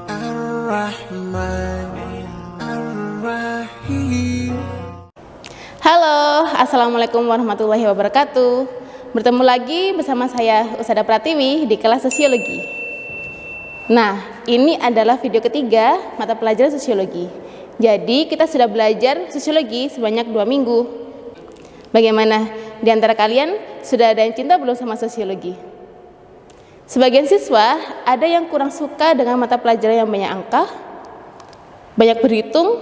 Ar-Rahman Ar-Rahim. Halo, Assalamualaikum warahmatullahi wabarakatuh. Bertemu lagi bersama saya Usada Pratiwi di kelas Sosiologi. Nah, ini adalah video ketiga mata pelajaran Sosiologi. Jadi, kita sudah belajar Sosiologi sebanyak 2 minggu. Bagaimana? Di antara kalian sudah ada yang cinta belum sama Sosiologi? Sebagian siswa ada yang kurang suka dengan mata pelajaran yang banyak angka, banyak berhitung,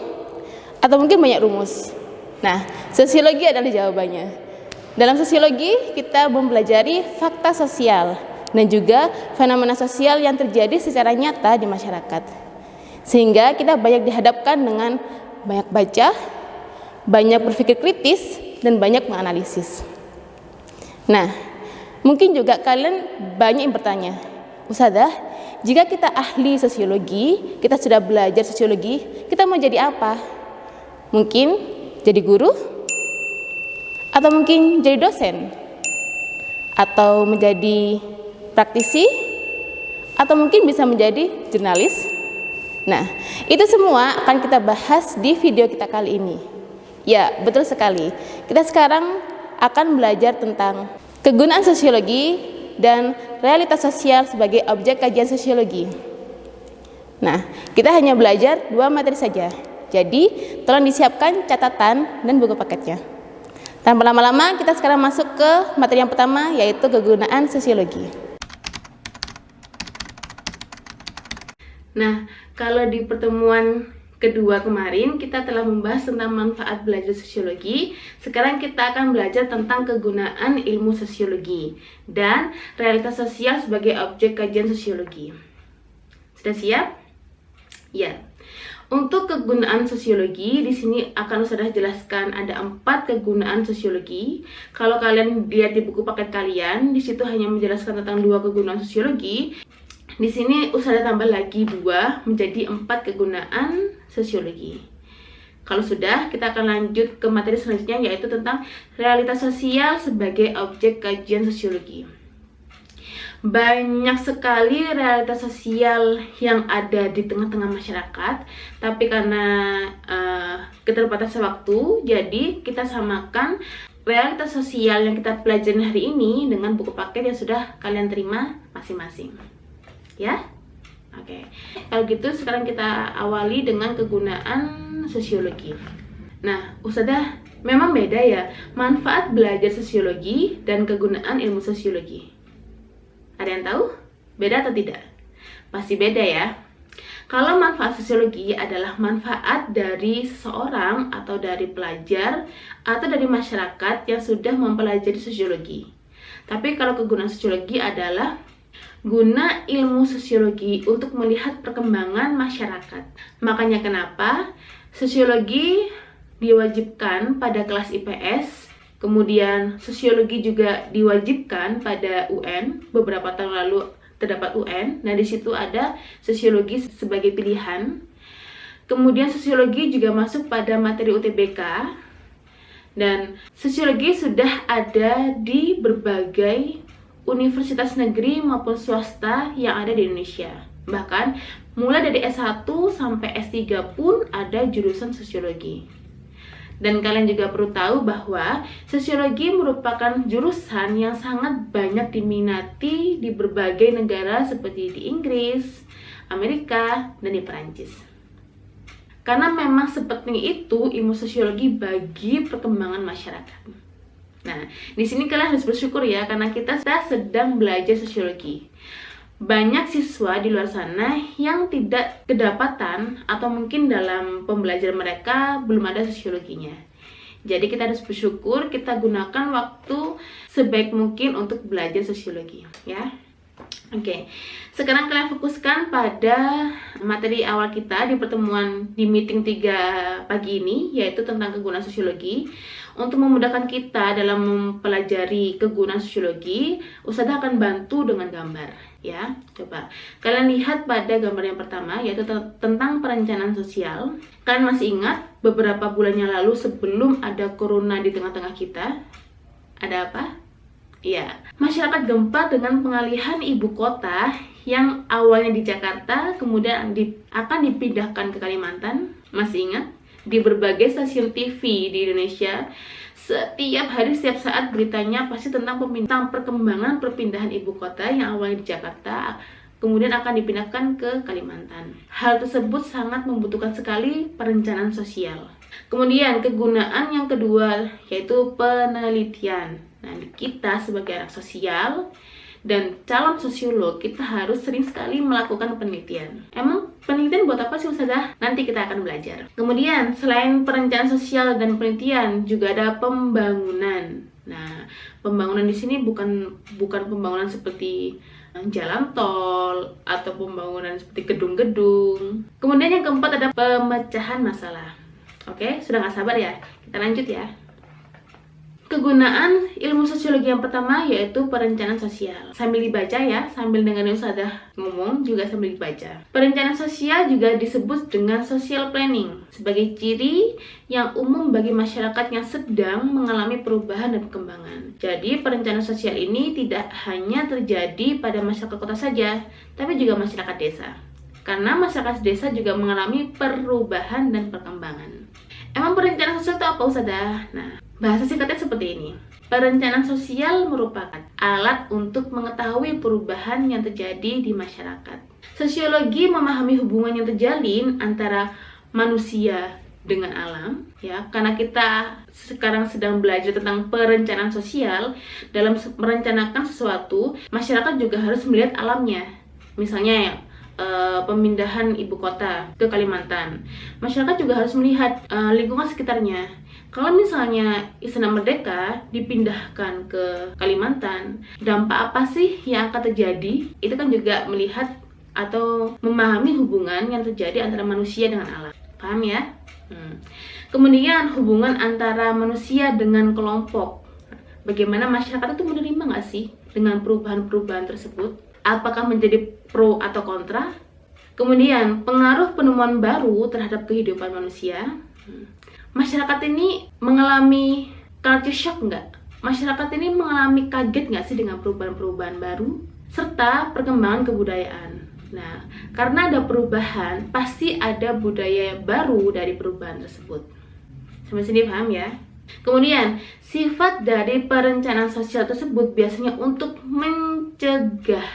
atau mungkin banyak rumus. Nah, Sosiologi adalah jawabannya. Dalam Sosiologi, kita mempelajari fakta sosial dan juga fenomena sosial yang terjadi secara nyata di masyarakat. Sehingga kita banyak dihadapkan dengan banyak baca, banyak berpikir kritis, dan banyak menganalisis. Nah, mungkin juga kalian banyak yang bertanya, Ustazah, jika kita ahli sosiologi, kita sudah belajar sosiologi, kita mau jadi apa? Mungkin jadi guru? Atau mungkin jadi dosen? Atau menjadi praktisi? Atau mungkin bisa menjadi jurnalis? Nah, itu semua akan kita bahas di video kita kali ini. Ya, betul sekali. Kita sekarang akan belajar tentang kegunaan sosiologi dan realitas sosial sebagai objek kajian sosiologi. Nah, kita hanya belajar 2 materi saja. Jadi, tolong disiapkan catatan dan buku paketnya. Tanpa lama-lama, kita sekarang masuk ke materi yang pertama, yaitu kegunaan sosiologi. Nah, kalau di pertemuan kedua kemarin, kita telah membahas tentang manfaat belajar sosiologi. Sekarang kita akan belajar tentang kegunaan ilmu sosiologi dan realitas sosial sebagai objek kajian sosiologi. Sudah siap? Ya. Untuk kegunaan sosiologi, di sini akan Ustazah jelaskan ada 4 kegunaan sosiologi. Kalau kalian lihat di buku paket kalian, di situ hanya menjelaskan tentang 2 kegunaan sosiologi. Di sini Ustazah tambah lagi 2 menjadi 4 kegunaan sosiologi. Kalau sudah, kita akan lanjut ke materi selanjutnya, yaitu tentang realitas sosial sebagai objek kajian sosiologi. Banyak sekali realitas sosial yang ada di tengah-tengah masyarakat, tapi karena keterbatasan waktu, jadi kita samakan realitas sosial yang kita pelajari hari ini dengan buku paket yang sudah kalian terima masing-masing. Ya? Oke. Kalau gitu sekarang kita awali dengan kegunaan sosiologi. Nah, Ustazah, memang beda ya manfaat belajar sosiologi dan kegunaan ilmu sosiologi. Ada yang tahu? Beda atau tidak? Pasti beda ya. Kalau manfaat sosiologi adalah manfaat dari seseorang atau dari pelajar atau dari masyarakat yang sudah mempelajari sosiologi. Tapi kalau kegunaan sosiologi adalah guna ilmu sosiologi untuk melihat perkembangan masyarakat. Makanya kenapa sosiologi diwajibkan pada kelas IPS, kemudian sosiologi juga diwajibkan pada UN. Beberapa tahun lalu terdapat UN, nah di situ ada sosiologi sebagai pilihan. Kemudian sosiologi juga masuk pada materi UTBK, dan sosiologi sudah ada di berbagai universitas negeri maupun swasta yang ada di Indonesia. Bahkan mulai dari S1 sampai S3 pun ada jurusan sosiologi. Dan kalian juga perlu tahu bahwa sosiologi merupakan jurusan yang sangat banyak diminati di berbagai negara seperti di Inggris, Amerika, dan di Perancis. Karena memang sepenting itu ilmu sosiologi bagi perkembangan masyarakat. Nah, di sini kalian harus bersyukur ya, karena kita sedang belajar sosiologi. Banyak siswa di luar sana yang tidak kedapatan atau mungkin dalam pembelajaran mereka belum ada sosiologinya. Jadi kita harus bersyukur, kita gunakan waktu sebaik mungkin untuk belajar sosiologi, ya. Oke, sekarang kalian fokuskan pada materi awal kita di pertemuan di meeting 3 pagi ini, yaitu tentang kegunaan sosiologi. Untuk memudahkan kita dalam mempelajari kegunaan sosiologi, Ustazah akan bantu dengan gambar, ya. Coba kalian lihat pada gambar yang pertama, yaitu tentang perencanaan sosial. Kalian masih ingat beberapa bulan yang lalu sebelum ada corona di tengah-tengah kita, ada apa? Ya, masyarakat gempa dengan pengalihan ibu kota yang awalnya di Jakarta kemudian akan dipindahkan ke Kalimantan. Masih ingat? Di berbagai stasiun TV di Indonesia setiap hari, setiap saat beritanya pasti tentang perkembangan perpindahan ibu kota yang awalnya di Jakarta kemudian akan dipindahkan ke Kalimantan. Hal tersebut sangat membutuhkan sekali perencanaan sosial. Kemudian kegunaan yang kedua yaitu penelitian. Nah, kita sebagai anak sosial dan calon sosiolog, kita harus sering sekali melakukan penelitian. Emang penelitian buat apa sih Ustazah? Nanti kita akan belajar. Kemudian, selain perencanaan sosial dan penelitian, juga ada pembangunan. Nah, pembangunan di sini bukan pembangunan seperti jalan tol atau pembangunan seperti gedung-gedung. Kemudian yang keempat ada pemecahan masalah. Oke, sudah gak sabar ya? Kita lanjut ya. Kegunaan ilmu sosiologi yang pertama yaitu perencanaan sosial. Sambil dibaca ya, sambil dengerin Ustazah ngomong juga sambil dibaca. Perencanaan sosial juga disebut dengan social planning sebagai ciri yang umum bagi masyarakat yang sedang mengalami perubahan dan perkembangan. Jadi perencanaan sosial ini tidak hanya terjadi pada masyarakat kota saja, tapi juga masyarakat desa. Karena masyarakat desa juga mengalami perubahan dan perkembangan. Emang perencanaan sosial itu apa Ustazah? Nah, bahasa singkatnya seperti ini. Perencanaan sosial merupakan alat untuk mengetahui perubahan yang terjadi di masyarakat. Sosiologi memahami hubungan yang terjalin antara manusia dengan alam, ya. Karena kita sekarang sedang belajar tentang perencanaan sosial, dalam merencanakan sesuatu, masyarakat juga harus melihat alamnya. Misalnya ya, pemindahan ibu kota ke Kalimantan, masyarakat juga harus melihat lingkungan sekitarnya. Kalau misalnya Istana Merdeka dipindahkan ke Kalimantan, dampak apa sih yang akan terjadi? Itu kan juga melihat atau memahami hubungan yang terjadi antara manusia dengan alam. Paham ya? Kemudian hubungan antara manusia dengan kelompok. Bagaimana masyarakat itu menerima nggak sih dengan perubahan-perubahan tersebut? Apakah menjadi pro atau kontra? Kemudian pengaruh penemuan baru terhadap kehidupan manusia. Masyarakat ini mengalami culture shock nggak? Masyarakat ini mengalami kaget nggak sih dengan perubahan-perubahan baru? Serta perkembangan kebudayaan. Nah, karena ada perubahan, pasti ada budaya baru dari perubahan tersebut. Sampai sini paham ya? Kemudian, sifat dari perencanaan sosial tersebut biasanya untuk mencegah,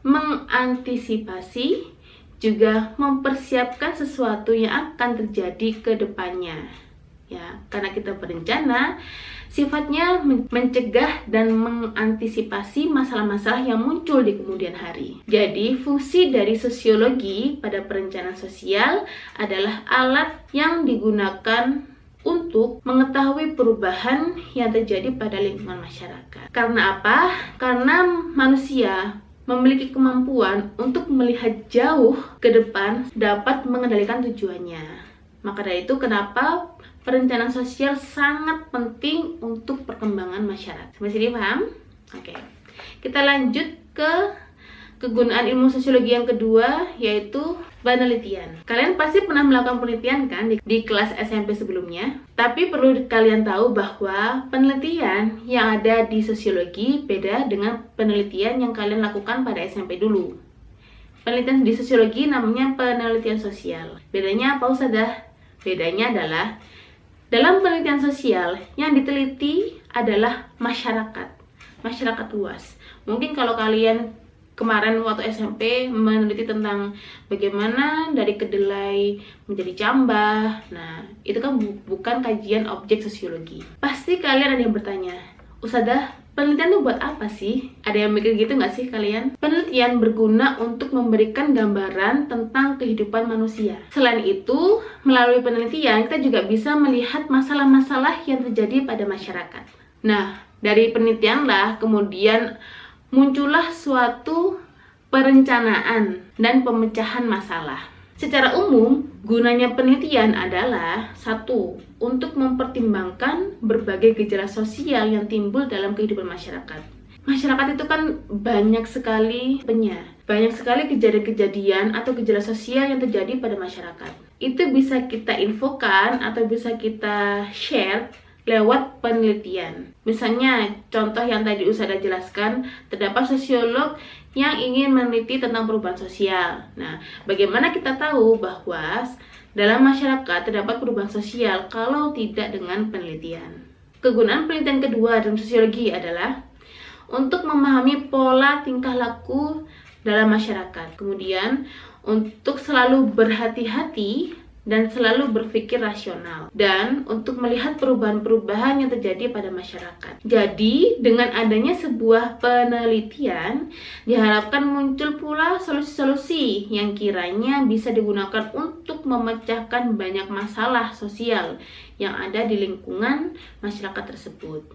mengantisipasi, juga mempersiapkan sesuatu yang akan terjadi ke depannya. Ya, karena kita berencana, sifatnya mencegah dan mengantisipasi masalah-masalah yang muncul di kemudian hari. Jadi, fungsi dari sosiologi pada perencanaan sosial adalah alat yang digunakan untuk mengetahui perubahan yang terjadi pada lingkungan masyarakat. Karena apa? Karena manusia memiliki kemampuan untuk melihat jauh ke depan, dapat mengendalikan tujuannya. Maka dari itu kenapa perencanaan sosial sangat penting untuk perkembangan masyarakat. Sampai sini paham? Oke. Kita lanjut ke kegunaan ilmu sosiologi yang kedua, yaitu penelitian. Kalian pasti pernah melakukan penelitian kan di kelas SMP sebelumnya. Tapi perlu kalian tahu bahwa penelitian yang ada di sosiologi beda dengan penelitian yang kalian lakukan pada SMP dulu. Penelitian di sosiologi namanya penelitian sosial. Bedanya apa Ustazah? Bedanya adalah dalam penelitian sosial yang diteliti adalah masyarakat luas. Mungkin kalau kalian kemarin waktu SMP meneliti tentang bagaimana dari kedelai menjadi cambah. Nah, itu kan bukan kajian objek sosiologi. Pasti kalian ada yang bertanya, Ustazah, penelitian itu buat apa sih? Ada yang mikir gitu nggak sih kalian? Penelitian berguna untuk memberikan gambaran tentang kehidupan manusia. Selain itu, melalui penelitian kita juga bisa melihat masalah-masalah yang terjadi pada masyarakat. Nah, dari penelitianlah kemudian muncullah suatu perencanaan dan pemecahan masalah. Secara umum, gunanya penelitian adalah satu, untuk mempertimbangkan berbagai gejala sosial yang timbul dalam kehidupan masyarakat. Masyarakat itu kan banyak sekali kejadian-kejadian atau gejala sosial yang terjadi pada masyarakat. Itu bisa kita infokan atau bisa kita share lewat penelitian. Misalnya, contoh yang tadi Usada jelaskan, terdapat sosiolog yang ingin meneliti tentang perubahan sosial. Nah, bagaimana kita tahu bahwa dalam masyarakat terdapat perubahan sosial kalau tidak dengan penelitian? Kegunaan penelitian kedua dalam sosiologi adalah untuk memahami pola tingkah laku dalam masyarakat. Kemudian, untuk selalu berhati-hati dan selalu berpikir rasional, dan untuk melihat perubahan-perubahan yang terjadi pada masyarakat. Jadi, dengan adanya sebuah penelitian, diharapkan muncul pula solusi-solusi yang kiranya bisa digunakan untuk memecahkan banyak masalah sosial yang ada di lingkungan masyarakat tersebut.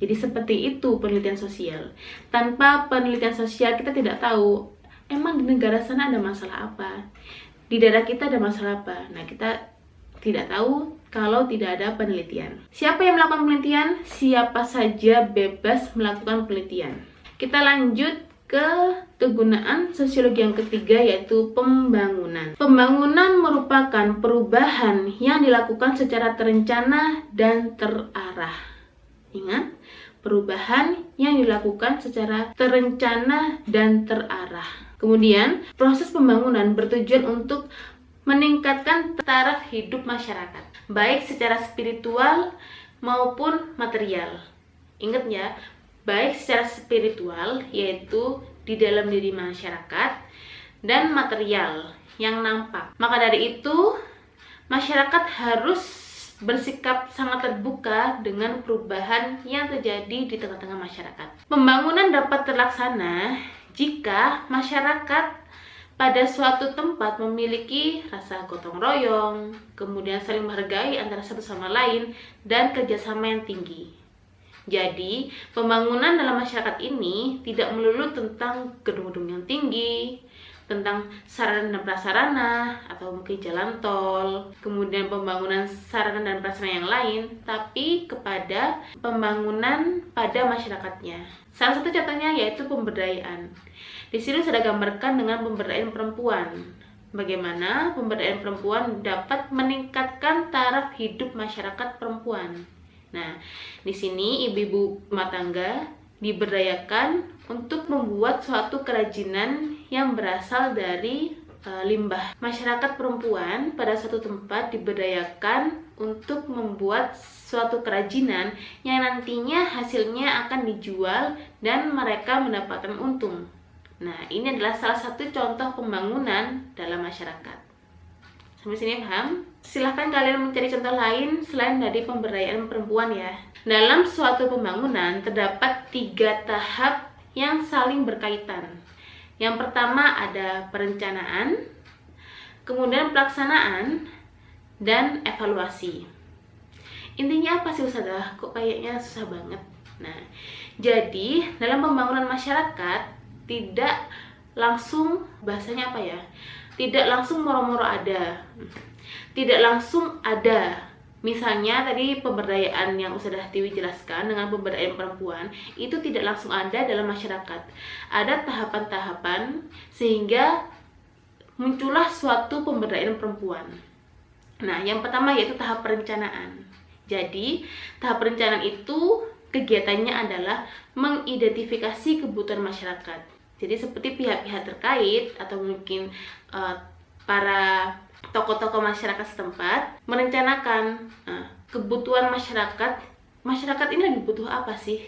Jadi seperti itu penelitian sosial. Tanpa penelitian sosial kita tidak tahu emang di negara sana ada masalah apa, di daerah kita ada masalah apa. Nah, kita tidak tahu kalau tidak ada penelitian. Siapa yang melakukan penelitian? Siapa saja bebas melakukan penelitian. Kita lanjut ke kegunaan sosiologi yang ketiga, yaitu pembangunan. Pembangunan merupakan perubahan yang dilakukan secara terencana dan terarah. Ingat, perubahan yang dilakukan secara terencana dan terarah. Kemudian, proses pembangunan bertujuan untuk meningkatkan taraf hidup masyarakat, baik secara spiritual maupun material. Ingat ya, baik secara spiritual, yaitu di dalam diri masyarakat, dan material yang nampak. Maka dari itu, masyarakat harus bersikap sangat terbuka dengan perubahan yang terjadi di tengah-tengah masyarakat. Pembangunan dapat terlaksana jika masyarakat pada suatu tempat memiliki rasa gotong royong, kemudian saling menghargai antara satu sama lain, dan kerjasama yang tinggi. Jadi, pembangunan dalam masyarakat ini tidak melulu tentang gedung-gedung yang tinggi, tentang sarana dan prasarana, atau mungkin jalan tol, kemudian pembangunan sarana dan prasarana yang lain, tapi kepada pembangunan pada masyarakatnya. Salah satu contohnya yaitu pemberdayaan. Di sini sudah gambarkan dengan pemberdayaan perempuan. Bagaimana pemberdayaan perempuan dapat meningkatkan taraf hidup masyarakat perempuan. Nah, di sini ibu-ibu rumah tangga diberdayakan untuk membuat suatu kerajinan yang berasal dari limbah. Masyarakat perempuan pada suatu tempat diberdayakan untuk membuat suatu kerajinan yang nantinya hasilnya akan dijual dan mereka mendapatkan untung. Nah, ini adalah salah satu contoh pembangunan dalam masyarakat. Sampai sini paham? Silahkan kalian mencari contoh lain selain dari pemberdayaan perempuan ya. Dalam suatu pembangunan terdapat 3 tahap yang saling berkaitan. Yang pertama ada perencanaan, kemudian pelaksanaan, dan evaluasi. Intinya apa sih Ustazah? Kok kayaknya susah banget? Nah, jadi dalam pembangunan masyarakat tidak langsung, bahasanya apa ya? Tidak langsung moro-moro ada. Tidak langsung ada. Misalnya tadi pemberdayaan yang Ustazah Tiwi jelaskan dengan pemberdayaan perempuan itu tidak langsung ada dalam masyarakat. Ada tahapan-tahapan sehingga muncullah suatu pemberdayaan perempuan. Nah, yang pertama yaitu tahap perencanaan. Jadi, tahap perencanaan itu kegiatannya adalah mengidentifikasi kebutuhan masyarakat. Jadi seperti pihak-pihak terkait atau mungkin para tokoh-tokoh masyarakat setempat merencanakan kebutuhan masyarakat ini lagi butuh apa sih.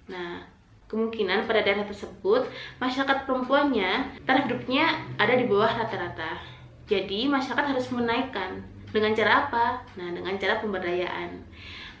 Nah, kemungkinan pada daerah tersebut masyarakat perempuannya taraf hidupnya ada di bawah rata-rata. Jadi masyarakat harus menaikkan. Dengan cara apa? Nah, dengan cara pemberdayaan.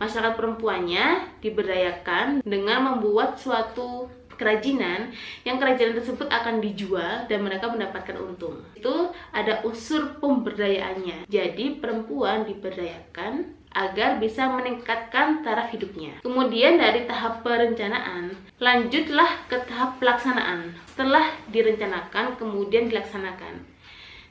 Masyarakat perempuannya diberdayakan dengan membuat suatu kerajinan, yang kerajinan tersebut akan dijual dan mereka mendapatkan untung. Itu ada unsur pemberdayaannya. Jadi perempuan diberdayakan agar bisa meningkatkan taraf hidupnya. Kemudian dari tahap perencanaan, lanjutlah ke tahap pelaksanaan. Setelah direncanakan, kemudian dilaksanakan.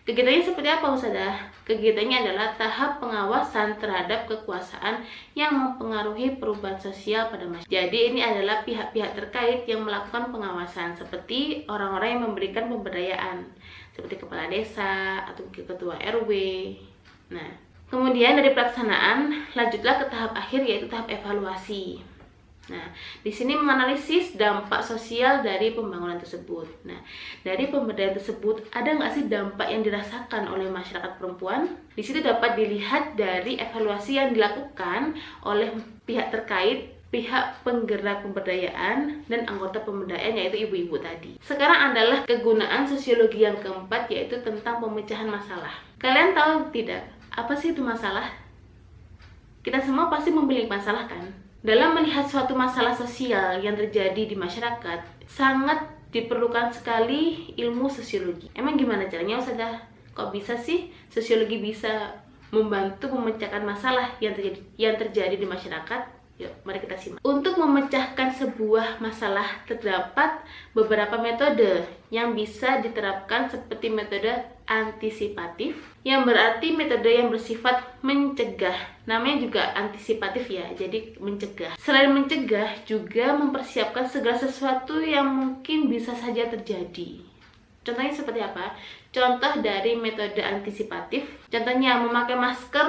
Kegiatannya seperti apa Ustazah? Kegiatannya adalah tahap pengawasan terhadap kekuasaan yang mempengaruhi perubahan sosial pada masyarakat. Jadi ini adalah pihak-pihak terkait yang melakukan pengawasan, seperti orang-orang yang memberikan pemberdayaan, seperti kepala desa atau ketua RW. Nah, Kemudian dari pelaksanaan, lanjutlah ke tahap akhir yaitu tahap evaluasi. Nah, di sini menganalisis dampak sosial dari pembangunan tersebut. Nah, dari pemberdayaan tersebut ada nggak sih dampak yang dirasakan oleh masyarakat perempuan? Di situ dapat dilihat dari evaluasi yang dilakukan oleh pihak terkait, pihak penggerak pemberdayaan, dan anggota pemberdayaan yaitu ibu-ibu tadi. Sekarang adalah kegunaan sosiologi yang keempat yaitu tentang pemecahan masalah. Kalian tahu tidak, apa sih itu masalah? Kita semua pasti memiliki masalah kan? Dalam melihat suatu masalah sosial yang terjadi di masyarakat, sangat diperlukan sekali ilmu sosiologi. Emang gimana caranya Ustazah? Kok bisa sih sosiologi bisa membantu memecahkan masalah yang terjadi di masyarakat? Yuk, mari kita simak. Untuk memecahkan sebuah masalah terdapat beberapa metode yang bisa diterapkan seperti metode antisipatif, yang berarti metode yang bersifat mencegah. Namanya juga antisipatif ya, jadi mencegah. Selain mencegah, juga mempersiapkan segala sesuatu yang mungkin bisa saja terjadi. Contohnya seperti apa? Contoh dari metode antisipatif, contohnya memakai masker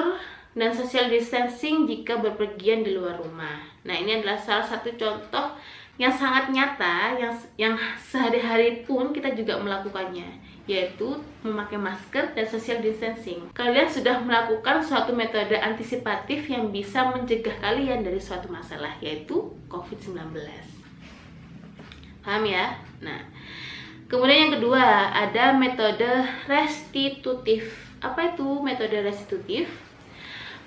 dan social distancing jika berpergian di luar rumah. Nah, ini adalah salah satu contoh yang sangat nyata, yang sehari-hari pun kita juga melakukannya, yaitu memakai masker dan social distancing. Kalian sudah melakukan suatu metode antisipatif yang bisa mencegah kalian dari suatu masalah, yaitu COVID-19. Paham ya? Nah, kemudian yang kedua, ada metode restitutif. Apa itu metode restitutif?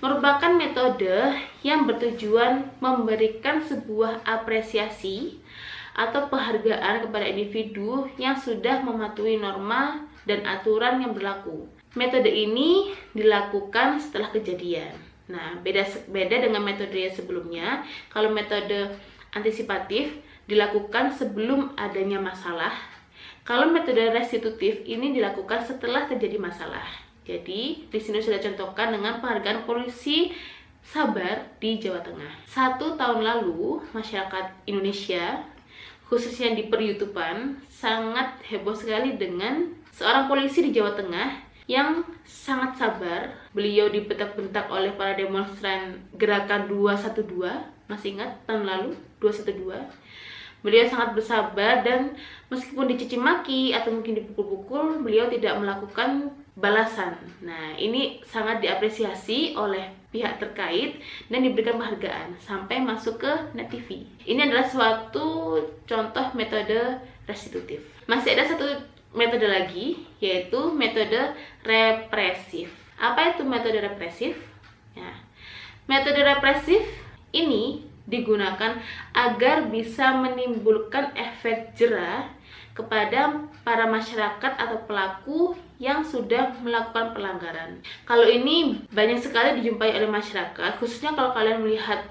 Merupakan metode yang bertujuan memberikan sebuah apresiasi atau penghargaan kepada individu yang sudah mematuhi norma dan aturan yang berlaku. Metode ini dilakukan setelah kejadian. Nah, beda dengan metode yang sebelumnya. Kalau metode antisipatif dilakukan sebelum adanya masalah. Kalau metode restitutif ini dilakukan setelah terjadi masalah. Jadi, di sini sudah contohkan dengan penghargaan polisi sabar di Jawa Tengah. 1 tahun lalu, masyarakat Indonesia, khususnya di per-YouTubean, sangat heboh sekali dengan seorang polisi di Jawa Tengah yang sangat sabar. Beliau dibentak-bentak oleh para demonstran gerakan 212, masih ingat tahun lalu, 212. Beliau sangat bersabar dan meskipun dicaci maki atau mungkin dipukul-pukul, beliau tidak melakukan balasan. Nah, ini sangat diapresiasi oleh pihak terkait dan diberikan penghargaan sampai masuk ke Net TV. Ini adalah suatu contoh metode restitutif. Masih ada satu metode lagi, yaitu metode represif. Apa itu metode represif? Ya. Metode represif ini digunakan agar bisa menimbulkan efek jera kepada para masyarakat atau pelaku yang sudah melakukan pelanggaran. Kalau ini banyak sekali dijumpai oleh masyarakat, khususnya kalau kalian melihat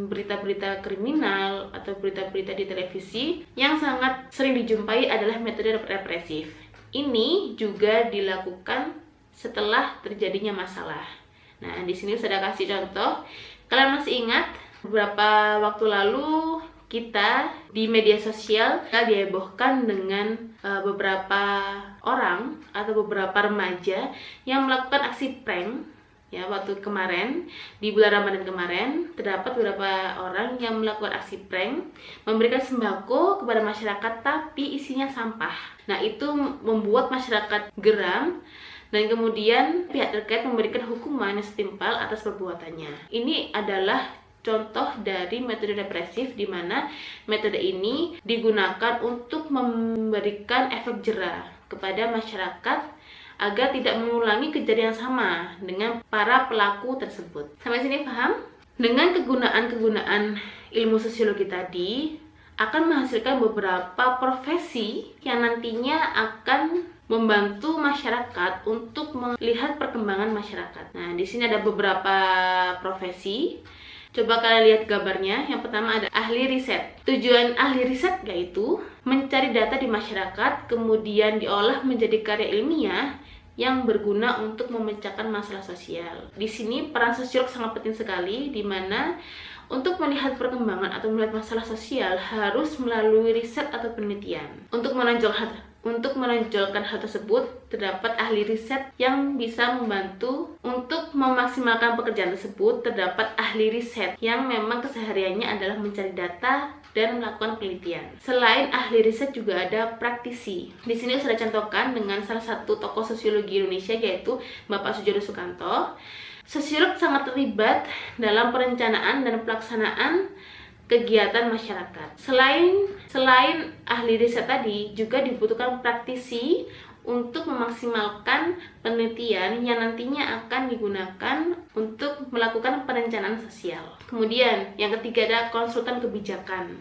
berita-berita kriminal atau berita-berita di televisi, yang sangat sering dijumpai adalah metode represif. Ini juga dilakukan setelah terjadinya masalah. Nah, di sini saya kasih contoh. Kalian masih ingat beberapa waktu lalu kita di media sosial dihebohkan dengan beberapa orang atau beberapa remaja yang melakukan aksi prank. Ya, waktu kemarin di bulan Ramadan kemarin terdapat beberapa orang yang melakukan aksi prank, memberikan sembako kepada masyarakat tapi isinya sampah. Nah, itu membuat masyarakat geram dan kemudian pihak terkait memberikan hukuman yang setimpal atas perbuatannya. Ini adalah contoh dari metode represif, di mana metode ini digunakan untuk memberikan efek jera kepada masyarakat agar tidak mengulangi kejadian sama dengan para pelaku tersebut. Sampai sini paham? Dengan kegunaan ilmu sosiologi tadi akan menghasilkan beberapa profesi yang nantinya akan membantu masyarakat untuk melihat perkembangan masyarakat. Nah, di sini ada beberapa profesi. Coba kalian lihat gambarnya. Yang pertama ada ahli riset. Tujuan ahli riset yaitu mencari data di masyarakat, kemudian diolah menjadi karya ilmiah yang berguna untuk memecahkan masalah sosial. Di sini peran sosiolog sangat penting sekali, di mana untuk melihat perkembangan atau melihat masalah sosial harus melalui riset atau penelitian. Untuk Untuk menonjolkan hal tersebut, terdapat ahli riset yang bisa membantu untuk memaksimalkan pekerjaan tersebut. Terdapat ahli riset yang memang kesehariannya adalah mencari data dan melakukan penelitian. Selain ahli riset juga ada praktisi. Di sini sudah contohkan dengan salah satu tokoh sosiologi Indonesia, yaitu Bapak Soejono Sukanto. Sosiolog sangat terlibat dalam perencanaan dan pelaksanaan kegiatan masyarakat. Selain ahli riset tadi, juga dibutuhkan praktisi untuk memaksimalkan penelitian yang nantinya akan digunakan untuk melakukan perencanaan sosial. Kemudian yang ketiga ada konsultan kebijakan.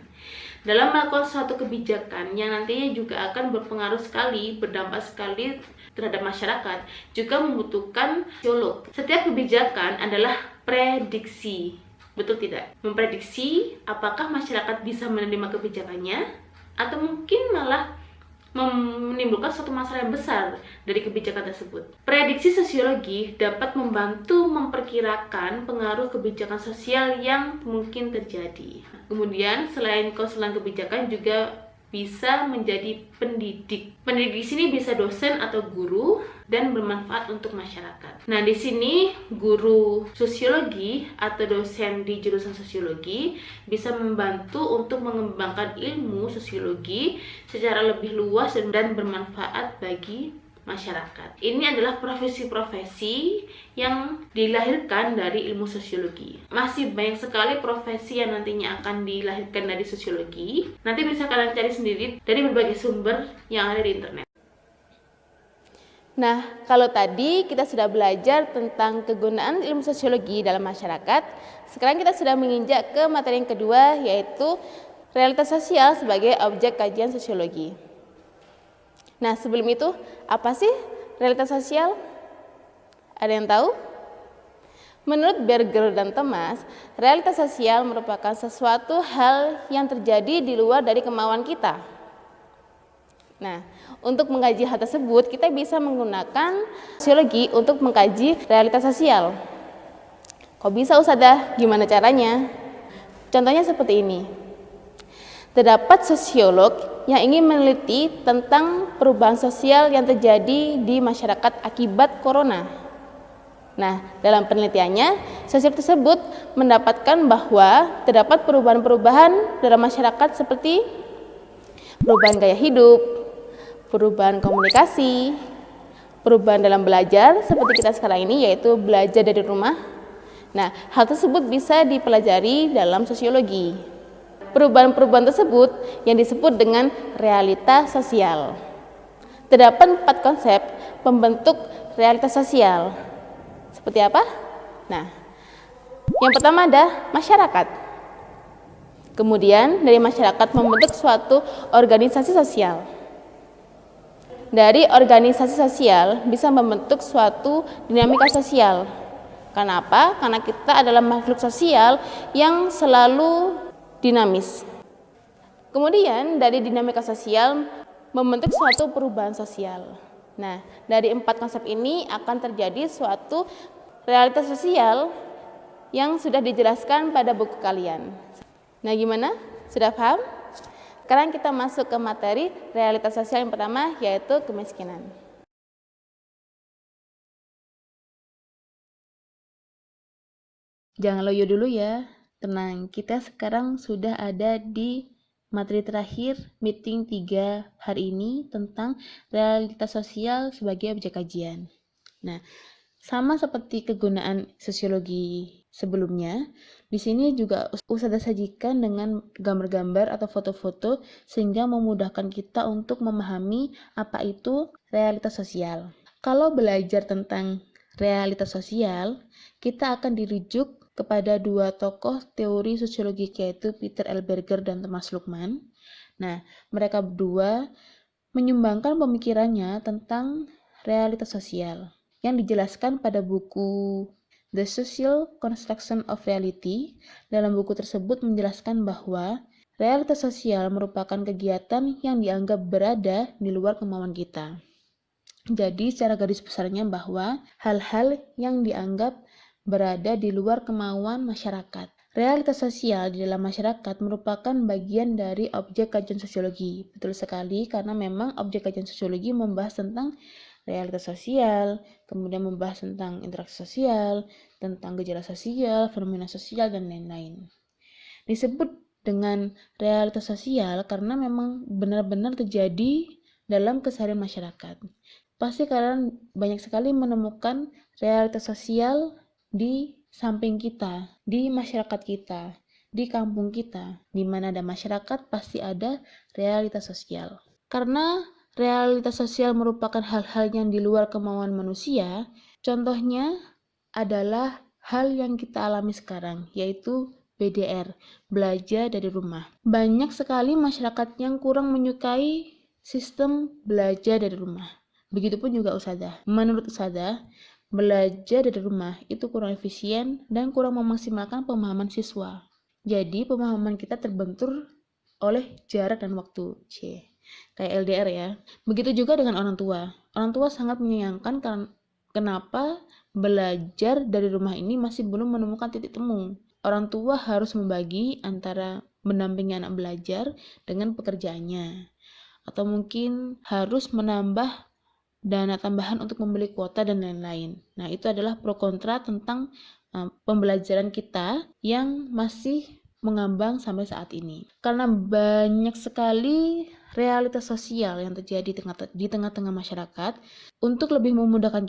Dalam melakukan suatu kebijakan yang nantinya juga akan berpengaruh sekali, berdampak sekali terhadap masyarakat, juga membutuhkan sosiolog. Setiap kebijakan adalah prediksi. Betul tidak? Memprediksi apakah masyarakat bisa menerima kebijakannya, atau mungkin malah menimbulkan suatu masalah yang besar dari kebijakan tersebut. Prediksi sosiologi dapat membantu memperkirakan pengaruh kebijakan sosial yang mungkin terjadi. Kemudian selain konsulan kebijakan juga bisa menjadi pendidik. Pendidik di sini bisa dosen atau guru dan bermanfaat untuk masyarakat. Nah, di sini guru sosiologi atau dosen di jurusan sosiologi bisa membantu untuk mengembangkan ilmu sosiologi secara lebih luas dan bermanfaat bagi masyarakat. Ini adalah profesi-profesi yang dilahirkan dari ilmu sosiologi. Masih banyak sekali profesi yang nantinya akan dilahirkan dari sosiologi. Nanti bisa kalian cari sendiri dari berbagai sumber yang ada di internet. Nah, kalau tadi kita sudah belajar tentang kegunaan ilmu sosiologi dalam masyarakat, sekarang kita sudah menginjak ke materi yang kedua, yaitu realitas sosial sebagai objek kajian sosiologi. Nah, sebelum itu, apa sih realitas sosial? Ada yang tahu? Menurut Berger dan Thomas, realitas sosial merupakan sesuatu hal yang terjadi di luar dari kemauan kita. Nah, untuk mengkaji hal tersebut, kita bisa menggunakan sosiologi untuk mengkaji realitas sosial. Kok bisa, Ustadzah? Gimana caranya? Contohnya seperti ini. Terdapat sosiolog yang ingin meneliti tentang perubahan sosial yang terjadi di masyarakat akibat corona. Nah, dalam penelitiannya, sosiolog tersebut mendapatkan bahwa terdapat perubahan-perubahan dalam masyarakat seperti perubahan gaya hidup, perubahan komunikasi, perubahan dalam belajar seperti kita sekarang ini, yaitu belajar dari rumah. Nah, hal tersebut bisa dipelajari dalam sosiologi. Perubahan-perubahan tersebut yang disebut dengan realitas sosial. Terdapat 4 konsep pembentuk realitas sosial. Seperti apa? Nah, yang pertama ada masyarakat. Kemudian dari masyarakat membentuk suatu organisasi sosial. Dari organisasi sosial bisa membentuk suatu dinamika sosial. Kenapa? Karena kita adalah makhluk sosial yang selalu dinamis. Kemudian dari dinamika sosial membentuk suatu perubahan sosial. Nah, dari 4 konsep ini akan terjadi suatu realitas sosial yang sudah dijelaskan pada buku kalian. Nah, gimana? Sudah paham? Sekarang kita masuk ke materi realitas sosial yang pertama, yaitu kemiskinan. Jangan loyo dulu ya. Tenang, kita sekarang sudah ada di materi terakhir meeting 3 hari ini tentang realitas sosial sebagai objek kajian. Nah, sama seperti kegunaan sosiologi sebelumnya, di sini juga Ustadzah sajikan dengan gambar-gambar atau foto-foto sehingga memudahkan kita untuk memahami apa itu realitas sosial. Kalau belajar tentang realitas sosial, kita akan dirujuk kepada 2 tokoh teori sosiologi, yaitu Peter L. Berger dan Thomas Luckmann. Nah, mereka berdua menyumbangkan pemikirannya tentang realitas sosial yang dijelaskan pada buku The Social Construction of Reality. Dalam buku tersebut menjelaskan bahwa realitas sosial merupakan kegiatan yang dianggap berada di luar kemauan kita. Jadi, secara garis besarnya bahwa hal-hal yang dianggap berada di luar kemauan masyarakat. Realitas sosial di dalam masyarakat merupakan bagian dari objek kajian sosiologi. Betul sekali, karena memang objek kajian sosiologi membahas tentang realitas sosial, kemudian membahas tentang interaksi sosial, tentang gejala sosial, fenomena sosial, dan lain-lain. Disebut dengan realitas sosial karena memang benar-benar terjadi dalam keseharian masyarakat. Pasti kalian banyak sekali menemukan realitas sosial di samping kita, di masyarakat kita, di kampung kita. Di mana ada masyarakat, pasti ada realitas sosial. Karena realitas sosial merupakan hal-hal yang di luar kemauan manusia, contohnya adalah hal yang kita alami sekarang, yaitu BDR, belajar dari rumah. Banyak sekali masyarakat yang kurang menyukai sistem belajar dari rumah. Begitupun juga Ustadzah. Menurut Ustadzah, belajar dari rumah itu kurang efisien dan kurang memaksimalkan pemahaman siswa. Jadi pemahaman kita terbentur oleh jarak dan waktu. Kayak LDR ya. Begitu juga dengan orang tua. Orang tua sangat menyayangkan kenapa belajar dari rumah ini masih belum menemukan titik temu. Orang tua harus membagi antara mendampingi anak belajar dengan pekerjaannya. Atau mungkin harus menambah dana tambahan untuk membeli kuota dan lain-lain. Nah, itu adalah pro kontra tentang pembelajaran kita yang masih mengambang sampai saat ini. Karena banyak sekali realitas sosial yang terjadi di tengah-tengah masyarakat, untuk lebih memudahkan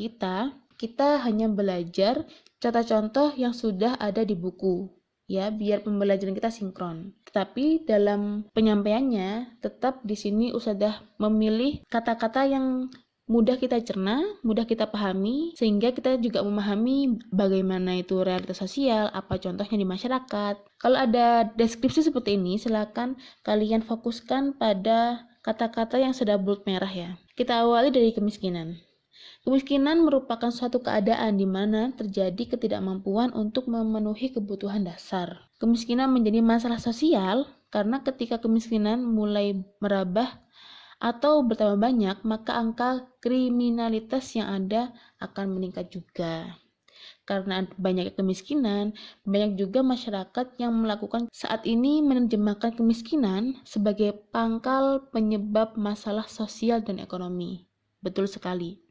kita hanya belajar contoh-contoh yang sudah ada di buku. Ya, biar pembelajaran kita sinkron. Tetapi dalam penyampaiannya, tetap di sini Ustadzah memilih kata-kata yang mudah kita cerna, mudah kita pahami, sehingga kita juga memahami bagaimana itu realitas sosial, apa contohnya di masyarakat. Kalau ada deskripsi seperti ini, silakan kalian fokuskan pada kata-kata yang sudah bold merah ya. Kita awali dari kemiskinan. Kemiskinan merupakan suatu keadaan di mana terjadi ketidakmampuan untuk memenuhi kebutuhan dasar. Kemiskinan menjadi masalah sosial karena ketika kemiskinan mulai merambah atau bertambah banyak, maka angka kriminalitas yang ada akan meningkat juga. Karena banyak kemiskinan, banyak juga masyarakat yang melakukan saat ini menerjemahkan kemiskinan sebagai pangkal penyebab masalah sosial dan ekonomi. Betul sekali.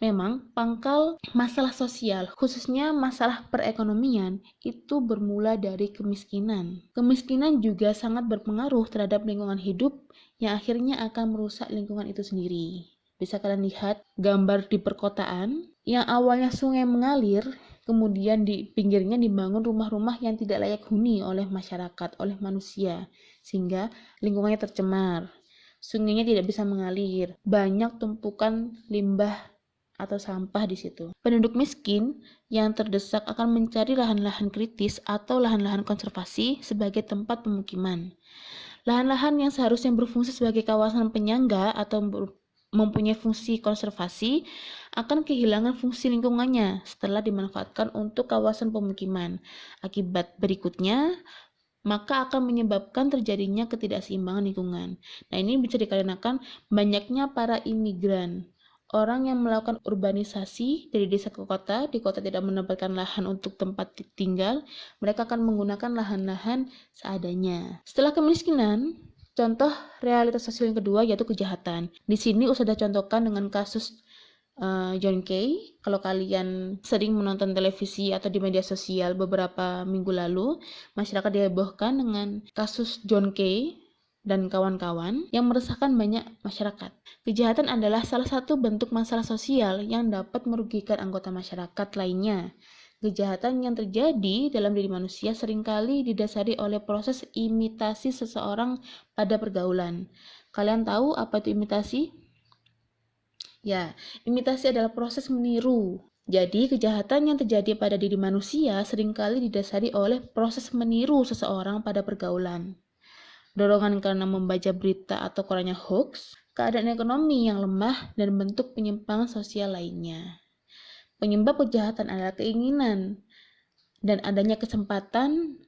Memang pangkal masalah sosial, khususnya masalah perekonomian, itu bermula dari kemiskinan. Kemiskinan juga sangat berpengaruh terhadap lingkungan hidup yang akhirnya akan merusak lingkungan itu sendiri. Bisa kalian lihat gambar di perkotaan yang awalnya sungai mengalir, kemudian di pinggirnya dibangun rumah-rumah yang tidak layak huni oleh masyarakat, oleh manusia, sehingga lingkungannya tercemar. Sungainya tidak bisa mengalir, banyak tumpukan limbah atau sampah di situ. Penduduk miskin yang terdesak akan mencari lahan-lahan kritis atau lahan-lahan konservasi sebagai tempat pemukiman. Lahan-lahan yang seharusnya berfungsi sebagai kawasan penyangga atau mempunyai fungsi konservasi akan kehilangan fungsi lingkungannya setelah dimanfaatkan untuk kawasan pemukiman. Akibat berikutnya, maka akan menyebabkan terjadinya ketidakseimbangan lingkungan. Nah, ini bisa dikarenakan banyaknya para imigran. Orang yang melakukan urbanisasi dari desa ke kota, di kota tidak mendapatkan lahan untuk tempat tinggal, mereka akan menggunakan lahan-lahan seadanya. Setelah kemiskinan, contoh realitas sosial yang kedua yaitu kejahatan. Di sini sudah contohkan dengan kasus John Kay. Kalau kalian sering menonton televisi atau di media sosial beberapa minggu lalu, masyarakat dihebohkan dengan kasus John Kay dan kawan-kawan yang meresahkan banyak masyarakat. Kejahatan adalah salah satu bentuk masalah sosial yang dapat merugikan anggota masyarakat lainnya. Kejahatan yang terjadi dalam diri manusia seringkali didasari oleh proses imitasi seseorang pada pergaulan. Kalian tahu apa itu imitasi? Ya, imitasi adalah proses meniru. Jadi, kejahatan yang terjadi pada diri manusia seringkali didasari oleh proses meniru seseorang pada pergaulan. Dorongan karena membaca berita atau korannya hoax, keadaan ekonomi yang lemah, dan bentuk penyimpangan sosial lainnya. Penyebab kejahatan adalah keinginan dan adanya kesempatan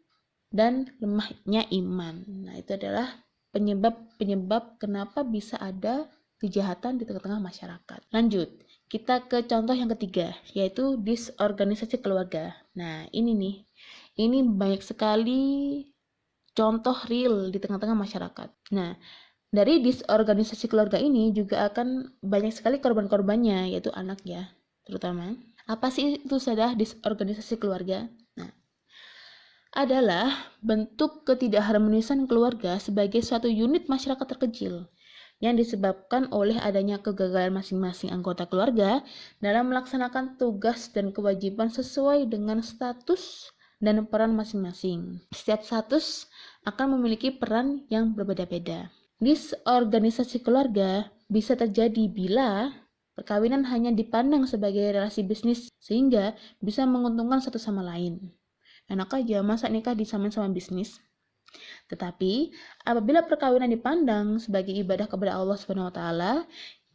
dan lemahnya iman. Nah, itu adalah penyebab kenapa bisa ada kejahatan di tengah-tengah masyarakat. Lanjut, kita ke contoh yang ketiga, yaitu disorganisasi keluarga. Nah, ini nih, Ini banyak sekali contoh real di tengah-tengah masyarakat. Nah, dari disorganisasi keluarga ini juga akan banyak sekali korban-korbannya, yaitu anak ya, terutama. Apa sih itu sudah disorganisasi keluarga? Nah, adalah bentuk ketidakharmonisan keluarga sebagai suatu unit masyarakat terkecil yang disebabkan oleh adanya kegagalan masing-masing anggota keluarga dalam melaksanakan tugas dan kewajiban sesuai dengan status dan peran masing-masing. Setiap status akan memiliki peran yang berbeda-beda. Disorganisasi keluarga bisa terjadi bila perkawinan hanya dipandang sebagai relasi bisnis sehingga bisa menguntungkan satu sama lain. Enak aja, masa nikah disamain sama bisnis? Tetapi, apabila perkawinan dipandang sebagai ibadah kepada Allah Subhanahu wa taala,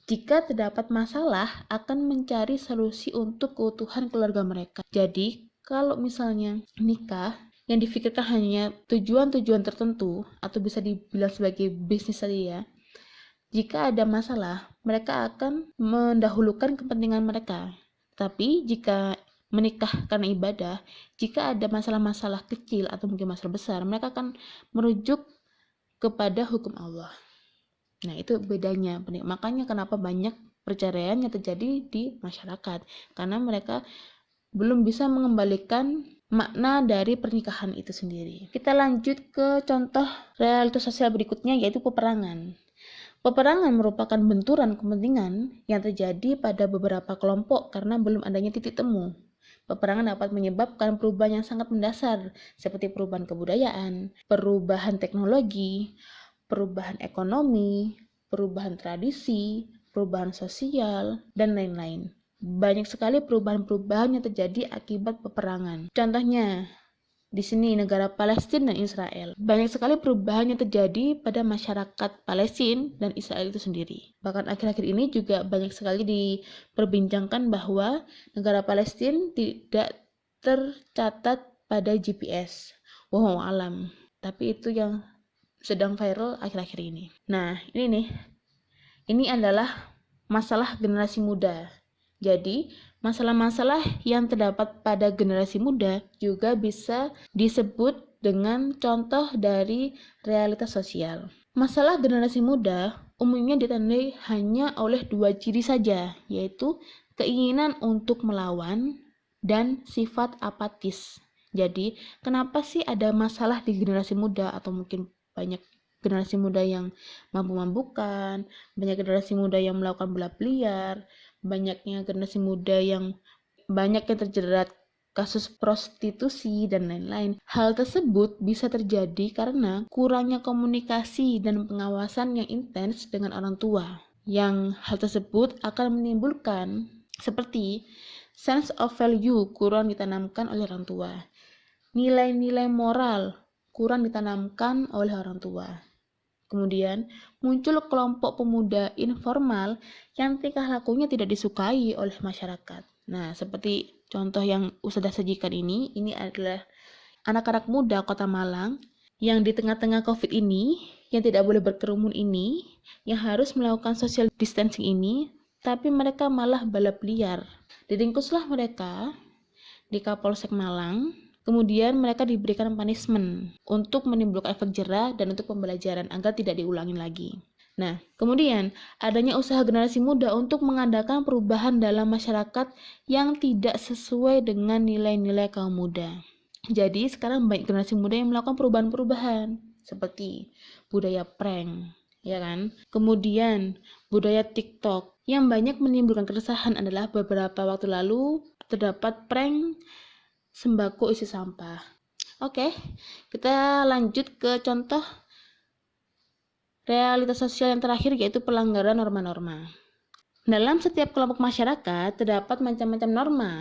jika terdapat masalah akan mencari solusi untuk keutuhan keluarga mereka. Jadi, kalau misalnya nikah yang difikirkan hanya tujuan-tujuan tertentu atau bisa dibilang sebagai bisnis saja ya, jika ada masalah, mereka akan mendahulukan kepentingan mereka. Tapi jika menikah karena ibadah, jika ada masalah-masalah kecil atau mungkin masalah besar, mereka akan merujuk kepada hukum Allah. Nah, itu bedanya. Makanya kenapa banyak perceraian yang terjadi di masyarakat, karena mereka belum bisa mengembalikan makna dari pernikahan itu sendiri. Kita lanjut ke contoh realitas sosial berikutnya, yaitu peperangan. Peperangan merupakan benturan kepentingan yang terjadi pada beberapa kelompok karena belum adanya titik temu. Peperangan dapat menyebabkan perubahan yang sangat mendasar, seperti perubahan kebudayaan, perubahan teknologi, perubahan ekonomi, perubahan tradisi, perubahan sosial, dan lain-lain. Banyak sekali perubahan-perubahan yang terjadi akibat peperangan. Contohnya, di sini negara Palestina dan Israel. Banyak sekali perubahan yang terjadi pada masyarakat Palestina dan Israel itu sendiri. Bahkan akhir-akhir ini juga banyak sekali diperbincangkan bahwa negara Palestina tidak tercatat pada GPS. Wow, alam. Tapi itu yang sedang viral akhir-akhir ini. Nah, ini nih. Ini adalah masalah generasi muda. Jadi, masalah-masalah yang terdapat pada generasi muda juga bisa disebut dengan contoh dari realitas sosial. Masalah generasi muda umumnya ditandai hanya oleh dua ciri saja, yaitu keinginan untuk melawan dan sifat apatis. Jadi, kenapa sih ada masalah di generasi muda atau mungkin banyak generasi muda yang mabuk-mabukan, banyak generasi muda yang melakukan balap liar, banyaknya generasi muda yang banyak yang terjerat kasus prostitusi dan lain-lain. Hal tersebut bisa terjadi karena kurangnya komunikasi dan pengawasan yang intens dengan orang tua. Yang hal tersebut akan menimbulkan seperti sense of value kurang ditanamkan oleh orang tua. Nilai-nilai moral kurang ditanamkan oleh orang tua. Kemudian muncul kelompok pemuda informal yang tingkah lakunya tidak disukai oleh masyarakat. Nah, seperti contoh yang sudah sajikan ini adalah anak-anak muda Kota Malang yang di tengah-tengah COVID ini, yang tidak boleh berkerumun ini, yang harus melakukan social distancing ini, tapi mereka malah balap liar. Diringkuslah mereka di Kapolsek Malang. Kemudian mereka diberikan punishment untuk menimbulkan efek jera dan untuk pembelajaran agar tidak diulangi lagi. Nah, kemudian adanya usaha generasi muda untuk mengadakan perubahan dalam masyarakat yang tidak sesuai dengan nilai-nilai kaum muda. Jadi sekarang banyak generasi muda yang melakukan perubahan-perubahan seperti budaya prank, ya kan? Kemudian budaya TikTok yang banyak menimbulkan keresahan adalah beberapa waktu lalu terdapat prank sembako isi sampah. Oke, kita lanjut ke contoh realitas sosial yang terakhir, yaitu pelanggaran norma-norma. Dalam setiap kelompok masyarakat terdapat macam-macam norma.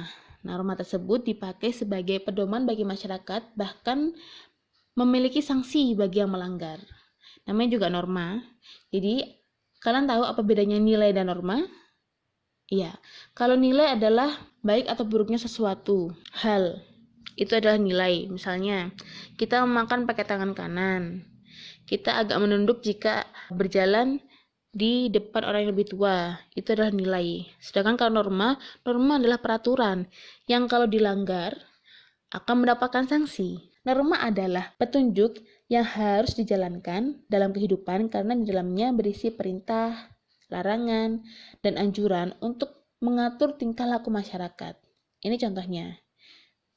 Norma tersebut dipakai sebagai pedoman bagi masyarakat, bahkan memiliki sanksi bagi yang melanggar. Namanya juga norma. Jadi, kalian tahu apa bedanya nilai dan norma? Iya, kalau nilai adalah baik atau buruknya sesuatu hal, itu adalah nilai. Misalnya, kita makan pakai tangan kanan, kita agak menunduk jika berjalan di depan orang yang lebih tua, itu adalah nilai. Sedangkan kalau norma adalah peraturan yang kalau dilanggar akan mendapatkan sanksi. Norma adalah petunjuk yang harus dijalankan dalam kehidupan karena di dalamnya berisi perintah, larangan, dan anjuran untuk mengatur tingkah laku masyarakat. Ini contohnya.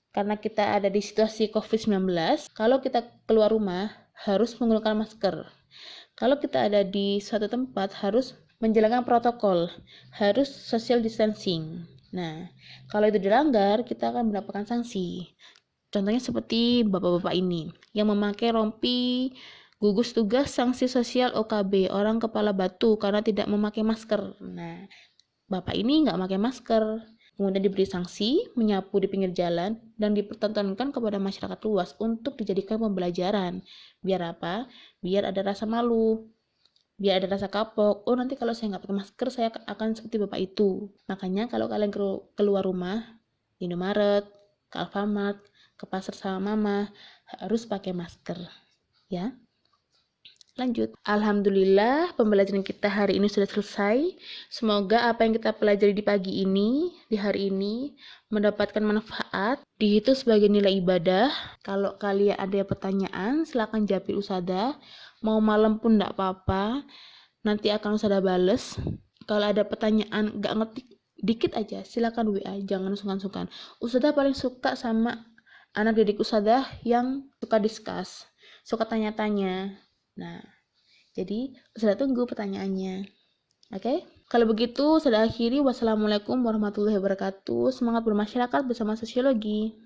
Karena kita ada di situasi COVID-19, kalau kita keluar rumah harus menggunakan masker. Kalau kita ada di suatu tempat harus menjalankan protokol, harus social distancing. Nah, kalau itu dilanggar, kita akan mendapatkan sanksi. Contohnya seperti bapak-bapak ini yang memakai rompi gugus tugas sanksi sosial OKB, orang kepala batu karena tidak memakai masker. Nah, bapak ini nggak pakai masker. Kemudian diberi sanksi, menyapu di pinggir jalan, dan dipertontonkan kepada masyarakat luas untuk dijadikan pembelajaran. Biar apa? Biar ada rasa malu. Biar ada rasa kapok. Oh, nanti kalau saya nggak pakai masker, saya akan seperti bapak itu. Makanya kalau kalian keluar rumah, di Indomaret, ke Alfamart, ke pasar sama mama, harus pakai masker. Ya. Lanjut. Alhamdulillah, pembelajaran kita hari ini sudah selesai. Semoga apa yang kita pelajari di pagi ini, di hari ini, mendapatkan manfaat, dihitung sebagai nilai ibadah. Kalau kalian ada pertanyaan, silakan japri Ustadzah. Mau malam pun enggak apa-apa, nanti akan Ustadzah bales. Kalau ada pertanyaan nggak ngerti dikit aja, silakan WA, jangan sungkan-sungkan. Ustadzah paling suka sama anak didik Ustadzah yang suka discuss, suka tanya-tanya. Nah, jadi sudah tunggu pertanyaannya. Oke? Kalau begitu, sudah akhiri. Wassalamualaikum warahmatullahi wabarakatuh. Semangat bermasyarakat bersama sosiologi.